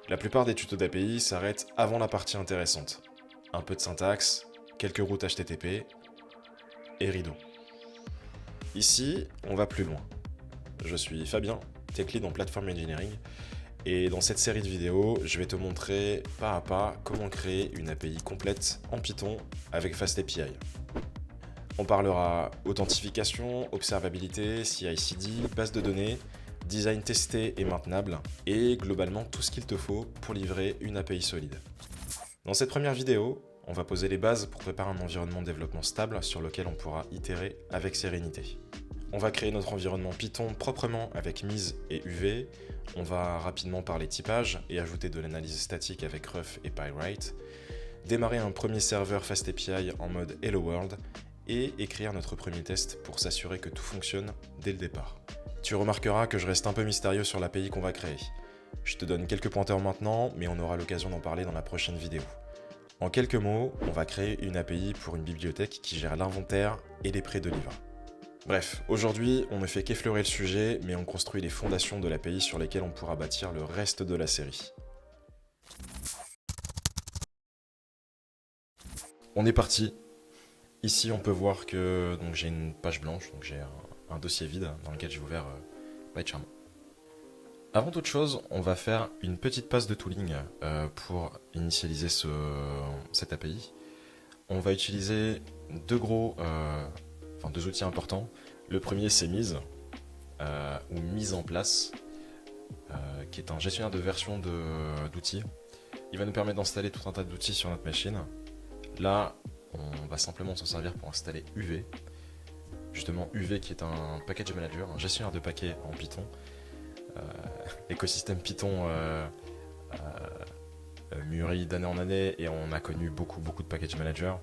La plupart des tutos d'API s'arrêtent avant la partie intéressante. Un peu de syntaxe, quelques routes HTTP et rideau. Ici, on va plus loin. Je suis Fabien, Tech Lead en Platform Engineering, et dans cette série de vidéos, je vais te montrer pas à pas comment créer une API complète en Python avec FastAPI. On parlera authentification, observabilité, CI/CD, base de données, design testé et maintenable, et globalement tout ce qu'il te faut pour livrer une API solide. Dans cette première vidéo, on va poser les bases pour préparer un environnement de développement stable sur lequel on pourra itérer avec sérénité. On va créer notre environnement Python proprement avec mise et UV, on va rapidement parler typage et ajouter de l'analyse statique avec Ref et Pywrite, démarrer un premier serveur FastAPI en mode Hello World et écrire notre premier test pour s'assurer que tout fonctionne dès le départ. Tu remarqueras que je reste un peu mystérieux sur l'API qu'on va créer. Je te donne quelques pointeurs maintenant, mais on aura l'occasion d'en parler dans la prochaine vidéo. En quelques mots, on va créer une API pour une bibliothèque qui gère l'inventaire et les prêts de livres. Bref, aujourd'hui, on ne fait qu'effleurer le sujet, mais on construit les fondations de l'API sur lesquelles on pourra bâtir le reste de la série. On est parti. Ici, on peut voir que j'ai une page blanche, donc j'ai un dossier vide dans lequel j'ai ouvert PyCharm. Avant toute chose, on va faire une petite passe de tooling pour initialiser cette API. On va utiliser deux outils importants. Le premier, c'est mise, ou mise en place, qui est un gestionnaire de version d'outils. Il va nous permettre d'installer tout un tas d'outils sur notre machine. Là, on va simplement s'en servir pour installer UV. Justement, UV qui est un package manager, un gestionnaire de paquets en Python. L'écosystème Python mûrit d'année en année et on a connu beaucoup de package managers.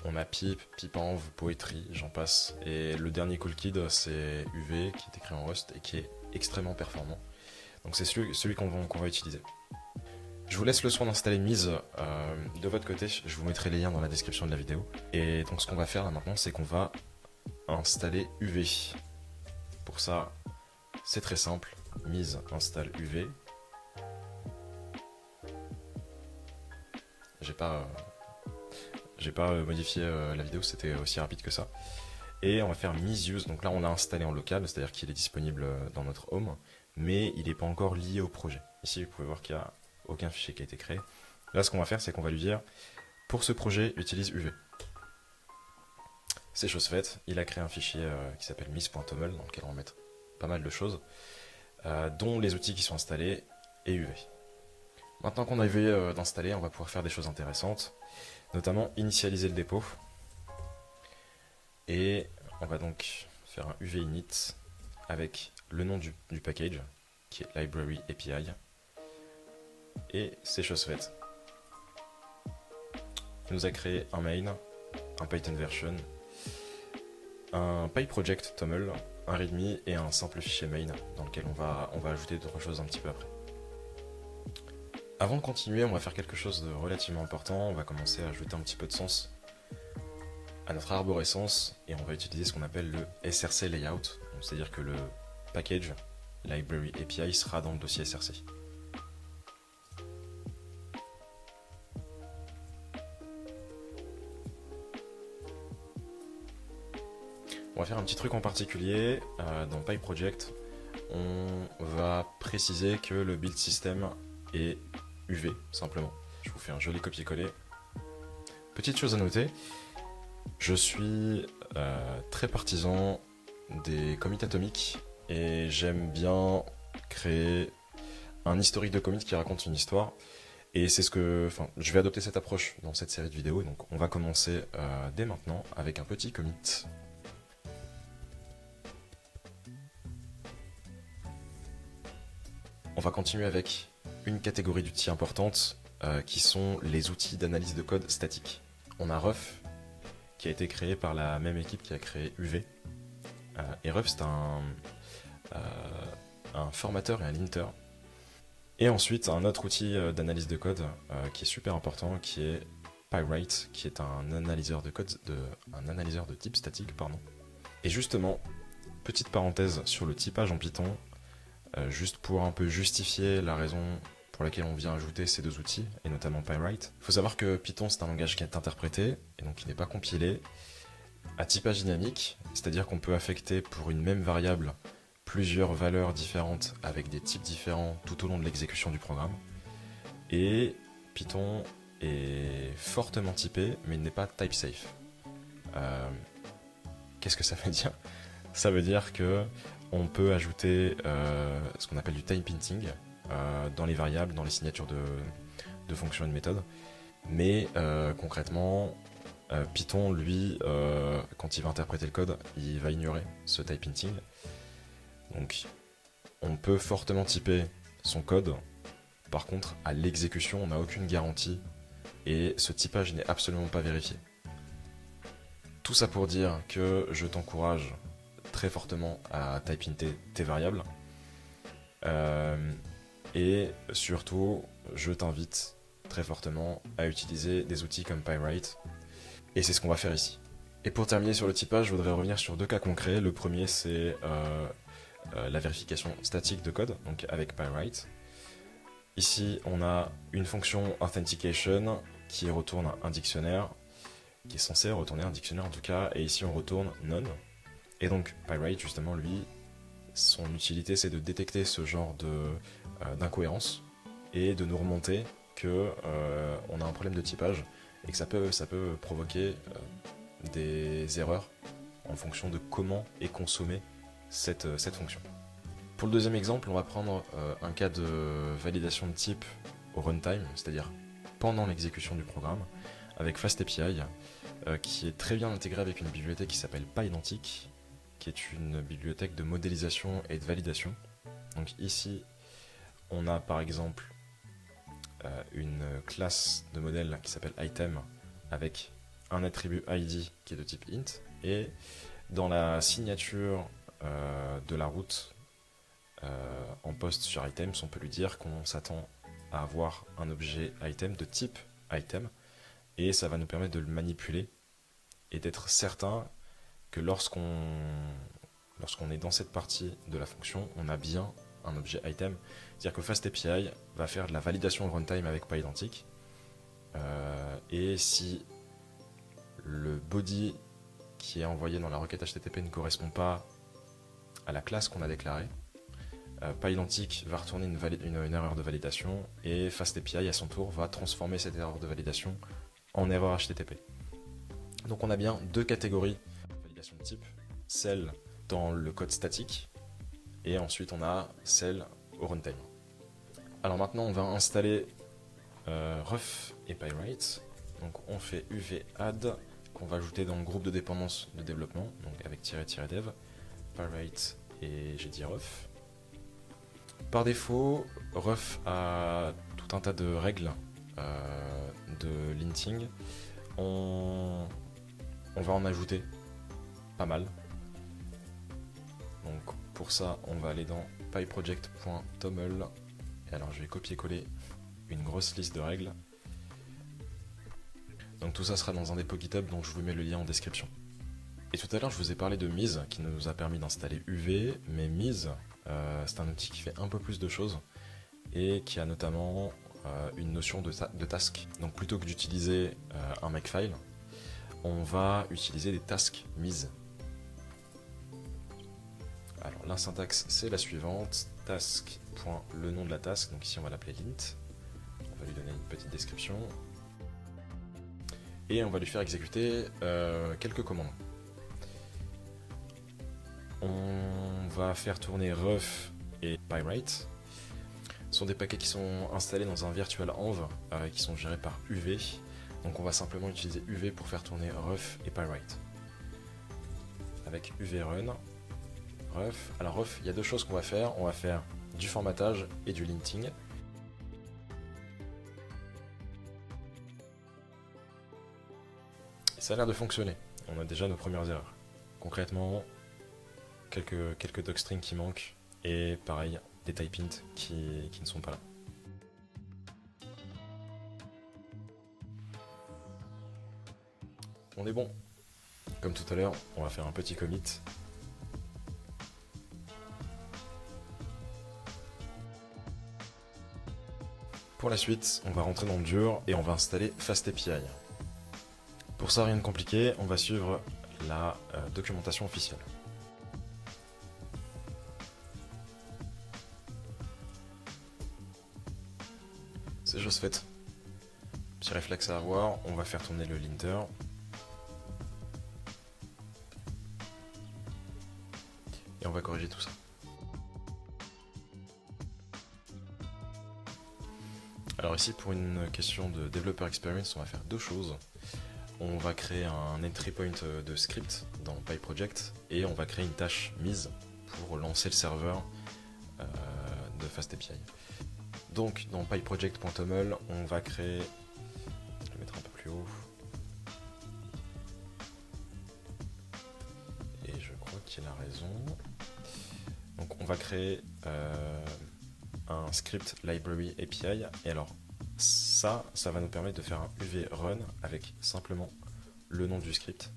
On a Pip, Pipenv, Poetry, j'en passe. Et le dernier cool kid, c'est UV qui est écrit en Rust et qui est extrêmement performant. Donc c'est celui qu'on va utiliser. Je vous laisse le soin d'installer mise de votre côté. Je vous mettrai les liens dans la description de la vidéo. Et donc ce qu'on va faire là maintenant, c'est qu'on va installer UV. Pour ça, c'est très simple. Mise installe UV. J'ai pas modifié la vidéo, c'était aussi rapide que ça. Et on va faire mise use. Donc là, on l'a installé en local, c'est-à-dire qu'il est disponible dans notre home, mais il n'est pas encore lié au projet. Ici, vous pouvez voir qu'il n'y a aucun fichier qui a été créé. Là, ce qu'on va faire, c'est qu'on va lui dire pour ce projet, utilise UV. C'est chose faite. Il a créé un fichier qui s'appelle mise.toml, dans lequel on va mettre pas mal de choses, dont les outils qui sont installés et UV. Maintenant qu'on a UV d'installer, on va pouvoir faire des choses intéressantes, notamment initialiser le dépôt. Et on va donc faire un UV init avec le nom du package, qui est Library API. Et c'est chose faite. Il nous a créé un main, un Python version, un PyProject toml, un readme et un simple fichier main dans lequel on va ajouter d'autres choses un petit peu après. Avant de continuer, on va faire quelque chose de relativement important. On va commencer à ajouter un petit peu de sens à notre arborescence et on va utiliser ce qu'on appelle le SRC layout. C'est-à-dire que le package Library API sera dans le dossier SRC. On va faire un petit truc en particulier. Dans PyProject, on va préciser que le build system est UV, simplement. Je vous fais un joli copier-coller. Petite chose à noter, je suis très partisan des commits atomiques et j'aime bien créer un historique de commits qui raconte une histoire. Et c'est je vais adopter cette approche dans cette série de vidéos. Donc on va commencer dès maintenant avec un petit commit. On va continuer avec une catégorie d'outils importantes qui sont les outils d'analyse de code statique. On a Ref qui a été créé par la même équipe qui a créé UV. Et Ref c'est un formateur et un linter. Et ensuite un autre outil d'analyse de code qui est super important qui est Pywrite qui est un analyseur de code, un analyseur de type statique, pardon. Et justement, petite parenthèse sur le typage en Python, juste pour un peu justifier la raison pour laquelle on vient ajouter ces deux outils, et notamment Pywrite. Il faut savoir que Python, c'est un langage qui est interprété, et donc qui n'est pas compilé, à typage dynamique, c'est-à-dire qu'on peut affecter pour une même variable plusieurs valeurs différentes avec des types différents tout au long de l'exécution du programme. Et Python est fortement typé, mais il n'est pas type safe. Qu'est-ce que ça veut dire ? Ça veut dire que on peut ajouter ce qu'on appelle du time hinting dans les variables, dans les signatures de fonctions et de méthodes. Mais concrètement, Python, lui, quand il va interpréter le code, il va ignorer ce type hinting. Donc, on peut fortement typer son code. Par contre, à l'exécution, on n'a aucune garantie et ce typage n'est absolument pas vérifié. Tout ça pour dire que je t'encourage très fortement à type hinter tes variables. Et surtout, je t'invite très fortement à utiliser des outils comme Pywrite. Et c'est ce qu'on va faire ici. Et pour terminer sur le typage, je voudrais revenir sur deux cas concrets. Le premier, c'est la vérification statique de code, donc avec Pywrite. Ici, on a une fonction authentication qui retourne un dictionnaire, qui est censé retourner un dictionnaire en tout cas, et ici on retourne none. Et donc Pywrite, justement, lui, son utilité, c'est de détecter ce genre d'incohérence et de nous remonter que on a un problème de typage et que ça peut provoquer des erreurs en fonction de comment est consommée cette fonction. Pour le deuxième exemple, on va prendre un cas de validation de type au runtime, c'est-à-dire pendant l'exécution du programme, avec FastAPI, qui est très bien intégré avec une bibliothèque qui s'appelle PyIdentic, qui est une bibliothèque de modélisation et de validation. Donc ici, on a par exemple une classe de modèle qui s'appelle item, avec un attribut id qui est de type int, et dans la signature de la route en post sur items, on peut lui dire qu'on s'attend à avoir un objet item de type item, et ça va nous permettre de le manipuler et d'être certain que lorsqu'on est dans cette partie de la fonction, on a bien un objet item. C'est-à-dire que FastAPI va faire de la validation runtime avec PyIdentic, et si le body qui est envoyé dans la requête HTTP ne correspond pas à la classe qu'on a déclarée, PyIdentic va retourner une erreur de validation, et FastAPI à son tour va transformer cette erreur de validation en erreur HTTP. Donc on a bien deux catégories de validation de type, celle dans le code statique, et ensuite on a celle au runtime. Alors maintenant on va installer Ruf et Pywrite. Donc on fait uv-add qu'on va ajouter dans le groupe de dépendances de développement, donc avec --dev, Pywrite et j'ai dit Ruf. Par défaut, Ruf a tout un tas de règles de linting. On va en ajouter pas mal. Donc pour ça, on va aller dans pyproject.toml. Et alors je vais copier-coller une grosse liste de règles. Donc tout ça sera dans un dépôt GitHub, donc je vous mets le lien en description. Et tout à l'heure, je vous ai parlé de Miz, qui nous a permis d'installer UV, mais Miz, c'est un outil qui fait un peu plus de choses, et qui a notamment une notion de task. Donc plutôt que d'utiliser un makefile, on va utiliser des tasks Miz. Alors la syntaxe, c'est la suivante, task. Le nom de la task, donc ici on va l'appeler lint, on va lui donner une petite description, et on va lui faire exécuter quelques commandes. On va faire tourner Ruf et Pywrite. Ce sont des paquets qui sont installés dans un virtual env qui sont gérés par UV. Donc on va simplement utiliser UV pour faire tourner Ruf et Pywrite. Avec UV run, Ruf. Alors Ruf, il y a deux choses qu'on va faire. On va faire du formatage et du linting. Et ça a l'air de fonctionner. On a déjà nos premières erreurs. Concrètement, quelques docstrings qui manquent, et pareil, des type int qui ne sont pas là. On est bon. Comme tout à l'heure, on va faire un petit commit. Pour la suite, on va rentrer dans le dur et on va installer FastAPI. Pour ça, rien de compliqué, on va suivre la documentation officielle. C'est chose faite. Petit réflexe à avoir, on va faire tourner le linter. Et on va corriger tout ça. Alors ici, pour une question de Developer Experience, on va faire deux choses. On va créer un entry point de script dans PyProject et on va créer une tâche mise pour lancer le serveur de FastAPI. Donc dans pyproject.toml, on va créer, je vais le mettre un peu plus haut, et je crois qu'il a raison. Donc on va créer un script library API, et alors ça va nous permettre de faire un UV run avec simplement le nom du script.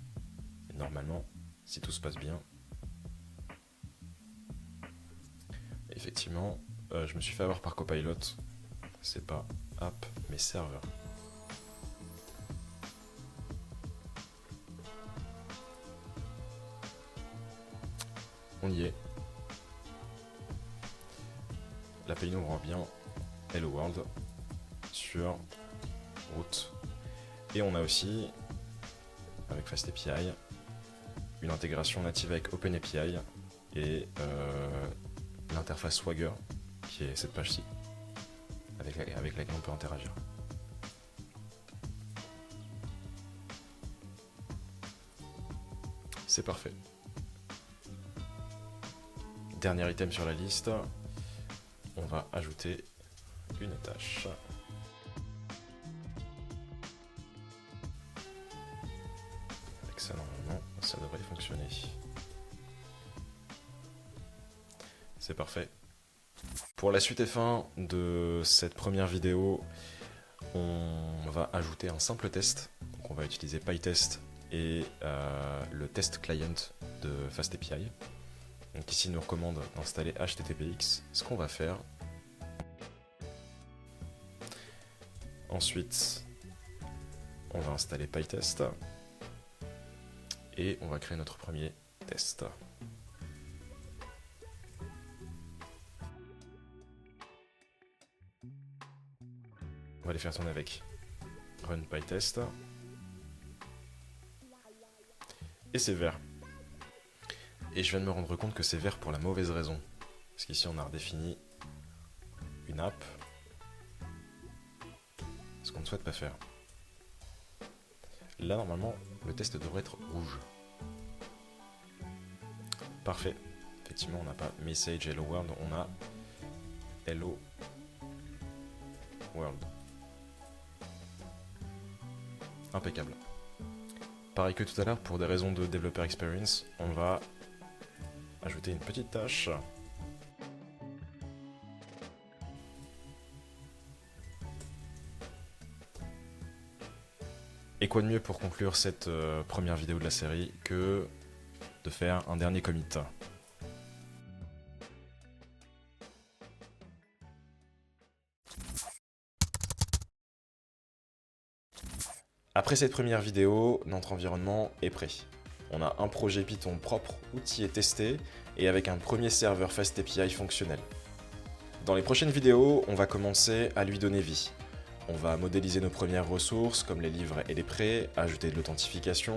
Et normalement, si tout se passe bien, effectivement, je me suis fait avoir par Copilot. C'est pas app, mais serveur. On y est. L'API nous rend bien Hello World sur route. Et on a aussi, avec FastAPI, une intégration native avec OpenAPI et l'interface Swagger, qui est cette page-ci, avec laquelle on peut interagir. C'est parfait. Dernier item sur la liste, on va ajouter une tâche. Avec ça, normalement, ça devrait fonctionner. C'est parfait. Pour la suite et fin de cette première vidéo, on va ajouter un simple test. Donc on va utiliser PyTest et le test client de FastAPI. Donc ici, il nous recommande d'installer HTTPX. Ce qu'on va faire. Ensuite, on va installer PyTest. Et on va créer notre premier test. On va les faire tourner avec Run PyTest. Et c'est vert. Et je viens de me rendre compte que c'est vert pour la mauvaise raison. Parce qu'ici on a redéfini une app. Ce qu'on ne souhaite pas faire. Là normalement le test devrait être rouge. Parfait. Effectivement on n'a pas message hello world, on a hello world. Impeccable. Pareil que tout à l'heure, pour des raisons de Developer Experience, on va ajouter une petite tâche. Et quoi de mieux pour conclure cette première vidéo de la série que de faire un dernier commit. Après cette première vidéo, notre environnement est prêt. On a un projet Python propre, outillé, testé, et avec un premier serveur FastAPI fonctionnel. Dans les prochaines vidéos, on va commencer à lui donner vie. On va modéliser nos premières ressources, comme les livres et les prêts, ajouter de l'authentification,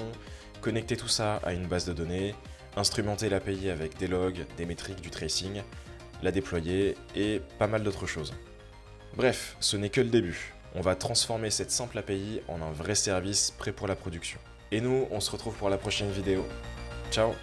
connecter tout ça à une base de données, instrumenter l'API avec des logs, des métriques, du tracing, la déployer, et pas mal d'autres choses. Bref, ce n'est que le début. On va transformer cette simple API en un vrai service prêt pour la production. Et nous, on se retrouve pour la prochaine vidéo. Ciao!